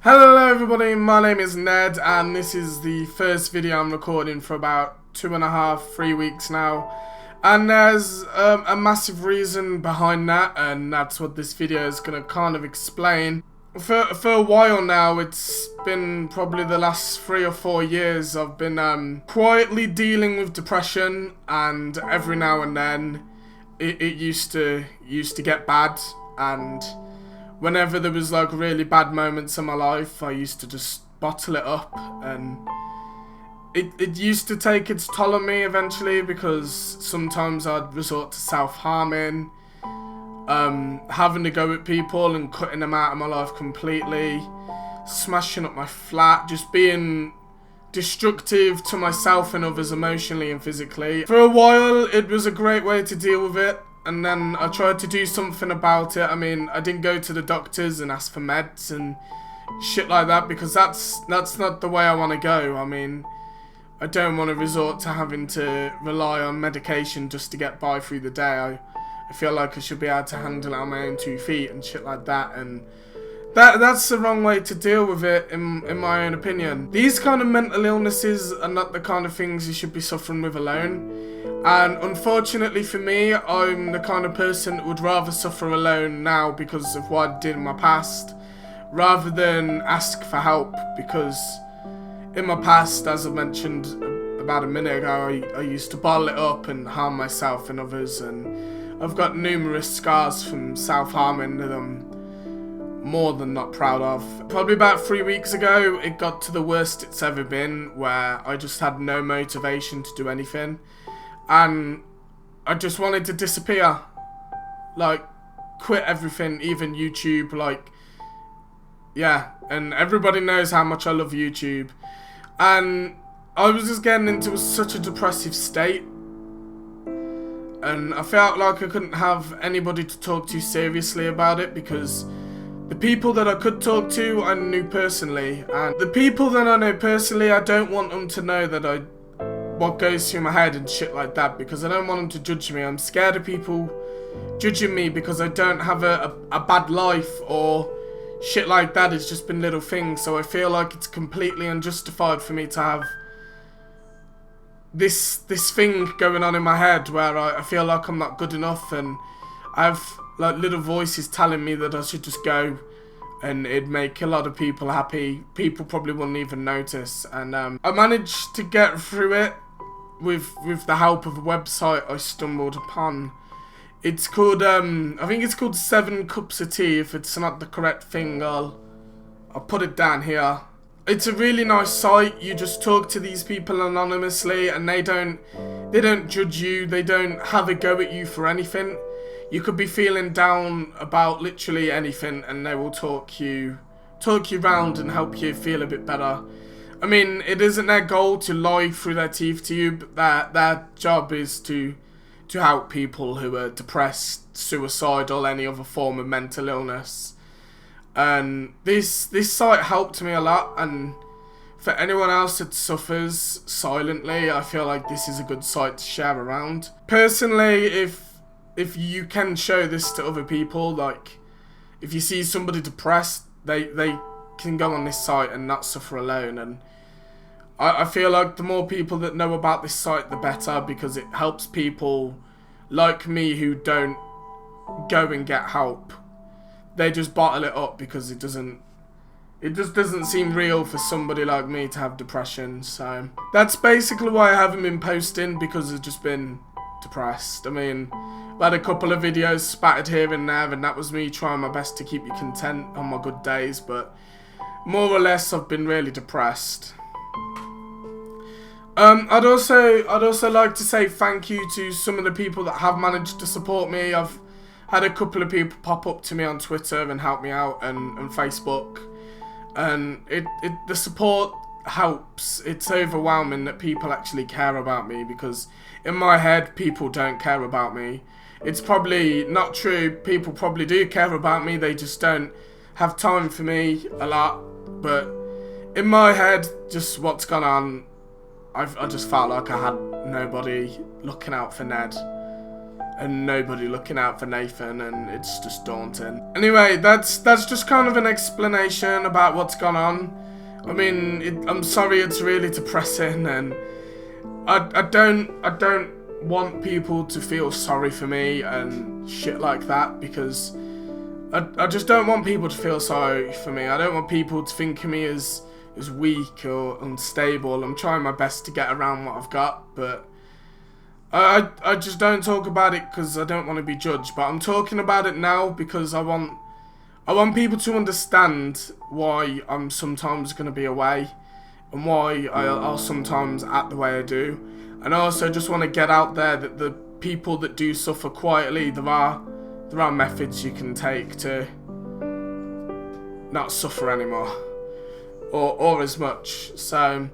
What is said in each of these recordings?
Hello everybody, my name is Ned and this is the first video I'm recording for about 2.5-3 weeks now, and there's a massive reason behind that, and that's what this video is going to kind of explain. For a while now, it's been probably the last 3 or 4 years, I've been quietly dealing with depression, and every now and then it used to get bad, and whenever there was like really bad moments in my life, I used to just bottle it up, and it used to take its toll on me eventually, because sometimes I'd resort to self-harming, having to go at people and cutting them out of my life completely, smashing up my flat, just being destructive to myself and others emotionally and physically. For a while it was a great way to deal with it, and then I tried to do something about it. I mean, I didn't go to the doctors and ask for meds and shit like that, because that's not the way I want to go. I mean, I don't want to resort to having to rely on medication just to get by through the day. I feel like I should be able to handle it on my own 2 feet and shit like that, and that's the wrong way to deal with it, in my own opinion. These kind of mental illnesses are not the kind of things you should be suffering with alone. And unfortunately for me, I'm the kind of person that would rather suffer alone now because of what I did in my past, rather than ask for help, because in my past, as I mentioned about a minute ago, I used to bottle it up and harm myself and others, and I've got numerous scars from self-harming that I'm more than not proud of. Probably about 3 weeks ago, it got to the worst it's ever been, where I just had no motivation to do anything, and I just wanted to disappear, like quit everything, even YouTube, like, yeah, and everybody knows how much I love YouTube, and I was just getting into such a depressive state, and I felt like I couldn't have anybody to talk to seriously about it, because the people that I could talk to, I knew personally, and the people that I know personally, I don't want them to know that what goes through my head and shit like that, because I don't want them to judge me. I'm scared of people judging me because I don't have a bad life or shit like that. It's just been little things, so I feel like it's completely unjustified for me to have this thing going on in my head where I feel like I'm not good enough, and I have like little voices telling me that I should just go, and it'd make a lot of people happy. People probably wouldn't even notice, and I managed to get through it with the help of a website I stumbled upon. It's called I think it's called 7 Cups of Tea. If it's not the correct thing, I'll put it down here. It's a really nice site. You just talk to these people anonymously, and they don't judge you. They don't have a go at you for anything. You could be feeling down about literally anything, and they will talk you round and help you feel a bit better. I mean, it isn't their goal to lie through their teeth to you, but their job is to help people who are depressed, suicidal, any other form of mental illness. And this site helped me a lot, and for anyone else that suffers silently, I feel like this is a good site to share around. Personally, if you can show this to other people, like if you see somebody depressed, they can go on this site and not suffer alone. And I feel like the more people that know about this site, the better, because it helps people like me who don't go and get help. They just bottle it up because it just doesn't seem real for somebody like me to have depression. So that's basically why I haven't been posting, because I've just been depressed. I mean, I had a couple of videos spattered here and there, and that was me trying my best to keep you content on my good days, but more or less I've been really depressed. I'd also like to say thank you to some of the people that have managed to support me. I've had a couple of people pop up to me on Twitter and help me out, and Facebook, and the support helps. It's overwhelming that people actually care about me, because in my head people don't care about me. It's probably not true. People probably do care about me, they just don't have time for me a lot. But in my head, just what's gone on, I just felt like I had nobody looking out for Ned. and nobody looking out for Nathan, and it's just daunting. Anyway, that's just kind of an explanation about what's gone on. I mean, I'm sorry, it's really depressing, and I don't want people to feel sorry for me and shit like that, because I just don't want people to feel sorry for me. I don't want people to think of me as weak or unstable. I'm trying my best to get around what I've got, but I just don't talk about it because I don't want to be judged. But I'm talking about it now because I want people to understand why I'm sometimes going to be away and why I'll sometimes act the way I do. And I also just want to get out there that the people that do suffer quietly, there are methods you can take to not suffer anymore, or as much. So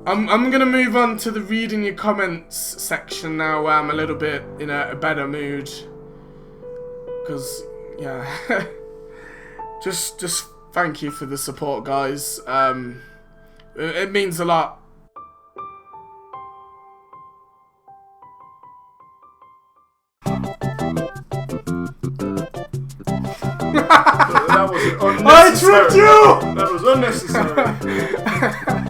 I'm gonna move on to the reading your comments section now, where I'm a little bit in a better mood, because yeah, just thank you for the support, guys. It means a lot. That was unnecessary. I tricked you! That was unnecessary.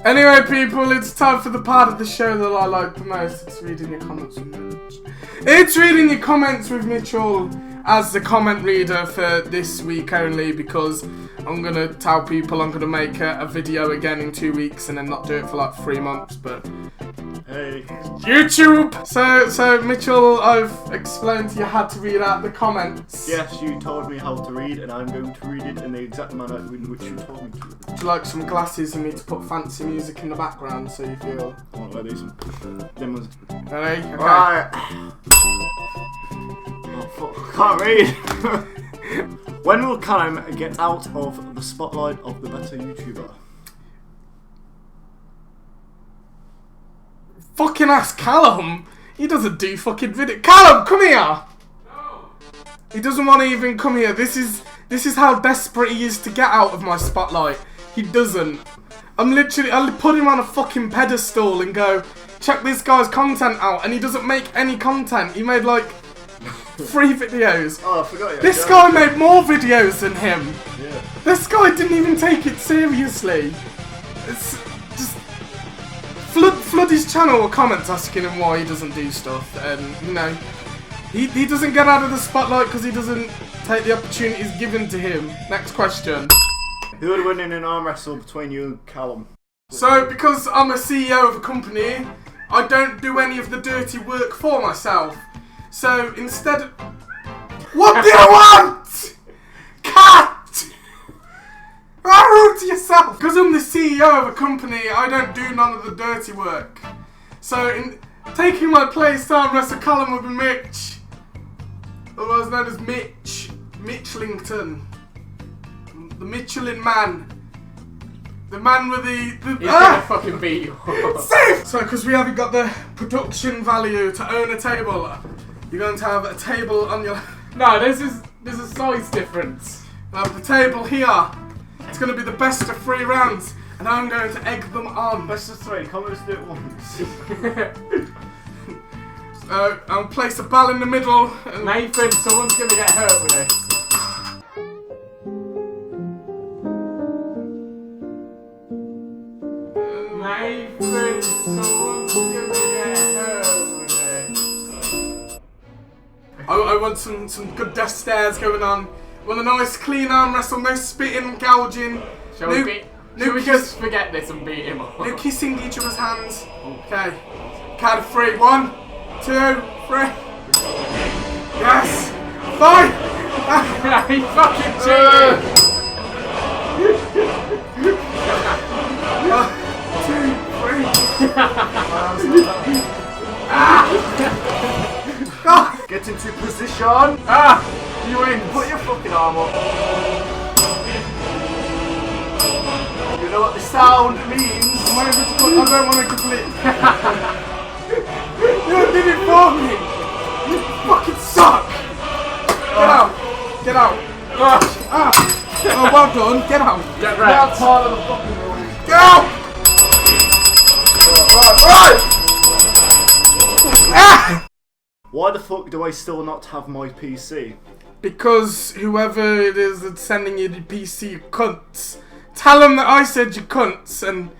Anyway, people, it's time for the part of the show that I like the most. It's reading your comments with Mitch. It's reading your comments with Mitchell as the comment reader for this week only, because I'm going to tell people I'm going to make a video again in 2 weeks and then not do it for like 3 months, but Hey. YouTube! So Mitchell, I've explained to you how to read out the comments. Yes, you told me how to read, and I'm going to read it in the exact manner in which you told me to. Would you like some glasses and me to put fancy music in the background so you feel... I want to wear these. Them ones. Ready? Okay. Alright. Oh, fuck. I can't read. When will Callum get out of the spotlight of the better YouTuber? Fucking ask Callum. He doesn't do fucking video. Callum, come here. No. He doesn't want to even come here. This is how desperate he is to get out of my spotlight. He doesn't. I'll put him on a fucking pedestal and go, check this guy's content out, and he doesn't make any content. He made like 3 videos. Oh, I forgot you. This guy made more videos than him. Yeah. This guy didn't even take it seriously. It's just flood his channel with comments asking him why he doesn't do stuff, and you know, he doesn't get out of the spotlight because he doesn't take the opportunities given to him. Next question. Who would win in an arm wrestle between you and Callum? So, because I'm a CEO of a company, I don't do any of the dirty work for myself. So, instead of... What do you want? Cat! Rude to yourself! Because I'm the CEO of a company, I don't do none of the dirty work. So, in taking my place to arm wrestle Callum would be Mitch. Otherwise known as Mitch. Mitchlington. The Michelin man. The man with the He's gonna fucking beat you. Safe! So, because we haven't got the production value to own a table, you're going to have a table on your... No, there's a size difference. I'll have the table here. It's going to be the best of 3 rounds, and I'm going to egg them on. Best of 3, can't we just do it once? So, I'll place a ball in the middle. And Nathan, someone's gonna get hurt with this. Nathan, someone's gonna get hurt with this. I want some good death stares going on. I want a nice clean arm wrestle, no spitting, gouging. Shall we just forget this and beat him up? No kissing each other's hands. Okay. Count of 3. 1, 2, 3. Yes! 5! He fucking cheated! 2, 3. Get into position! You win! Put your fucking arm up. You know what the sound means? I don't want to complete. You did it for me! You fucking suck! Get out! Get out! Oh, well done. Get out! Get That's wrecked! part of the fucking rules. Get out! Right! Why the fuck do I still not have my PC? Because whoever it is that's sending you the PC, you cunts. Tell them that I said you cunts, and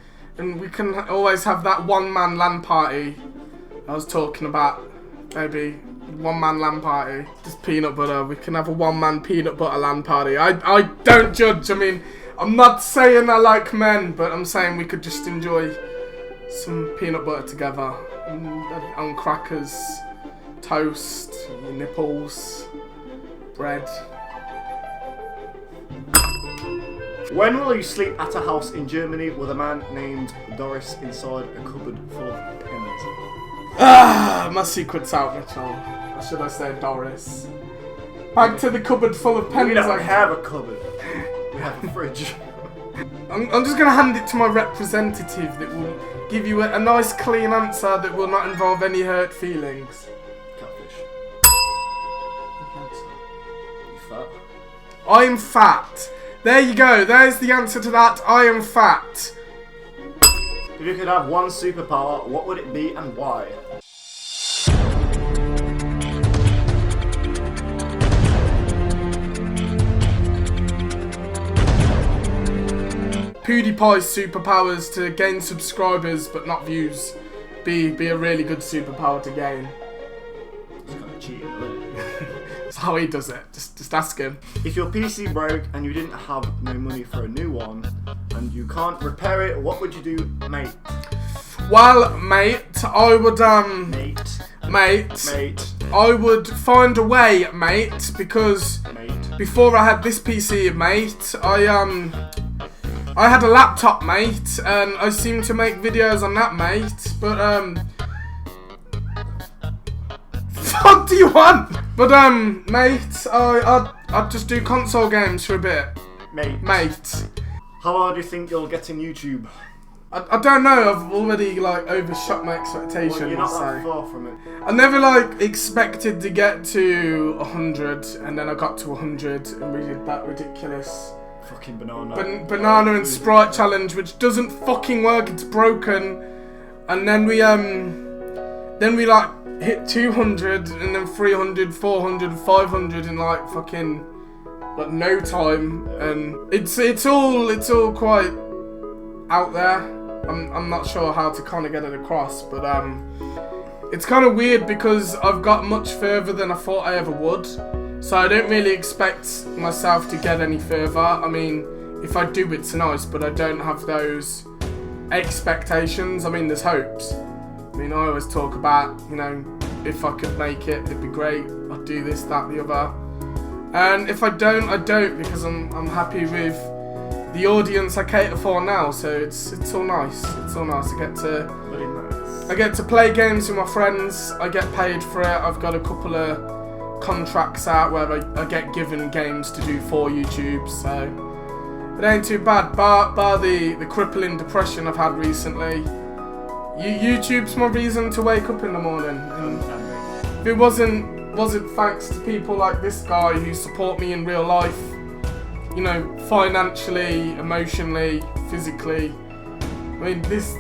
we can always have that one-man LAN party I was talking about. Maybe one-man LAN party. Just peanut butter. We can have a one-man peanut butter LAN party. I don't judge. I mean, I'm not saying I like men, but I'm saying we could just enjoy some peanut butter together. On crackers, toast, nipples, bread. When will you sleep at a house in Germany with a man named Doris inside a cupboard full of pens? Ah, my secret's out, Mitchell. Or should I say Doris? Back to the cupboard full of pens. We don't have a cupboard. We have a fridge. I'm just going to hand it to my representative that will give you a nice clean answer that will not involve any hurt feelings. Catfish. You fat? I'm fat. There you go. There's the answer to that. I am fat. If you could have one superpower, what would it be and why? PewDiePie's superpowers to gain subscribers but not views. Be a really good superpower to gain. It's kind of cheating, isn't it? That's how he does it. Just ask him. If your PC broke and you didn't have no money for a new one and you can't repair it, what would you do, mate? Well, mate, I would Mate. I would find a way, mate, because before I had this PC, mate, I had a laptop, mate, and I seem to make videos on that, mate, but, fuck do you want? But, mate, I'd just do console games for a bit. Mate. How hard do you think you'll get in YouTube? I don't know, I've already, like, overshot my expectations. Well, you're not that so. far from it. I never, like, expected to get to 100, and then I got to 100, and we did that ridiculous fucking banana. Banana and Sprite challenge, which doesn't fucking work, it's broken. And then we like hit 200 and then 300, 400, 500 in like fucking like no time, and it's all quite out there. I'm not sure how to kind of get it across, but it's kind of weird because I've got much further than I thought I ever would. So I don't really expect myself to get any further. I mean, if I do, it's nice, but I don't have those expectations. I mean, there's hopes. I mean, I always talk about, you know, if I could make it, it'd be great. I'd do this, that, the other. And if I don't, I don't, because I'm happy with the audience I cater for now. So it's all nice. It's all nice. I get to play games with my friends. I get paid for it. I've got a couple of contracts out where I get given games to do for YouTube, so it ain't too bad, bar the crippling depression I've had recently. YouTube's my reason to wake up in the morning, and if it wasn't thanks to people like this guy who support me in real life, you know, financially, emotionally, physically. I mean, this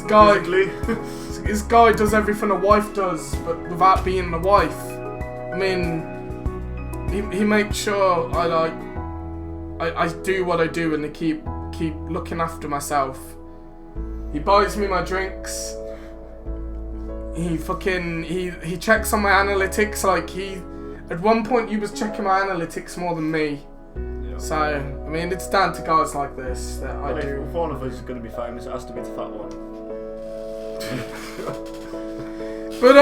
guy this guy does everything a wife does, but without being a wife. I mean, he makes sure I do what I do and I keep looking after myself. He buys me my drinks. He checks on my analytics. Like at one point he was checking my analytics more than me. Yeah. So I mean, it's down to guys like this that I do. If one of us is going to be famous, it has to be the fat one. But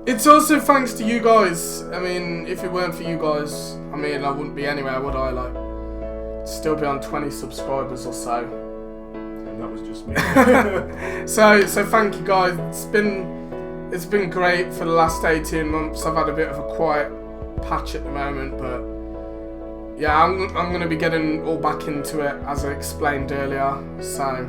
it's also thanks to you guys. I mean, if it weren't for you guys, I mean, I wouldn't be anywhere, would I? Like, still be on 20 subscribers or so. And that was just me. so thank you guys. It's been great for the last 18 months. I've had a bit of a quiet patch at the moment, but yeah, I'm gonna be getting all back into it as I explained earlier. So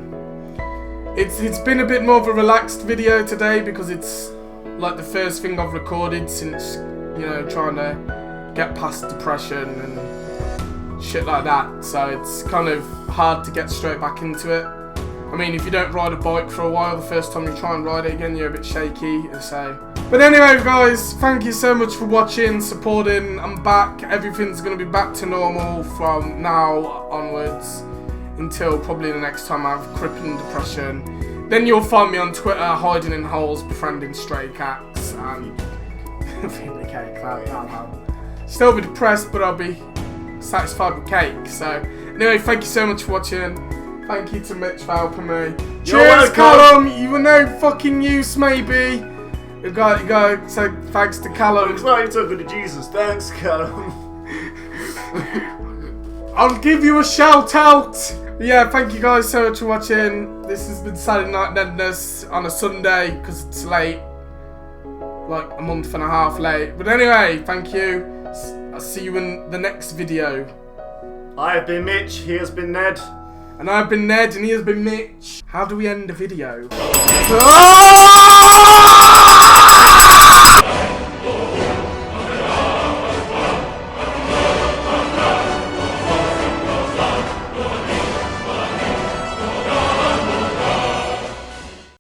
it's been a bit more of a relaxed video today because it's like the first thing I've recorded since, you know, trying to get past depression and shit like that. So it's kind of hard to get straight back into it. I mean, if you don't ride a bike for a while, the first time you try and ride it again, you're a bit shaky. So But anyway, guys, thank you so much for watching, supporting. I'm back. Everything's going to be back to normal from now onwards until probably the next time I have crippling depression. Then you'll find me on Twitter, hiding in holes, befriending stray cats, and feeling the cake. I'll still be depressed, but I'll be satisfied with cake. So, anyway, thank you so much for watching. Thank you to Mitch for helping me. Cheers, Callum. You were no fucking use, maybe. You go. So thanks to Callum. Looks like you took it to Jesus. Thanks, Callum. I'll give you a shout out. Yeah, thank you guys so much for watching. This has been Saturday Night Nedness on a Sunday because it's late, like a month and a half late. But anyway, thank you. I'll see you in the next video. I have been Mitch. He has been Ned. And I've been Ned, and he has been Mitch. How do we end the video?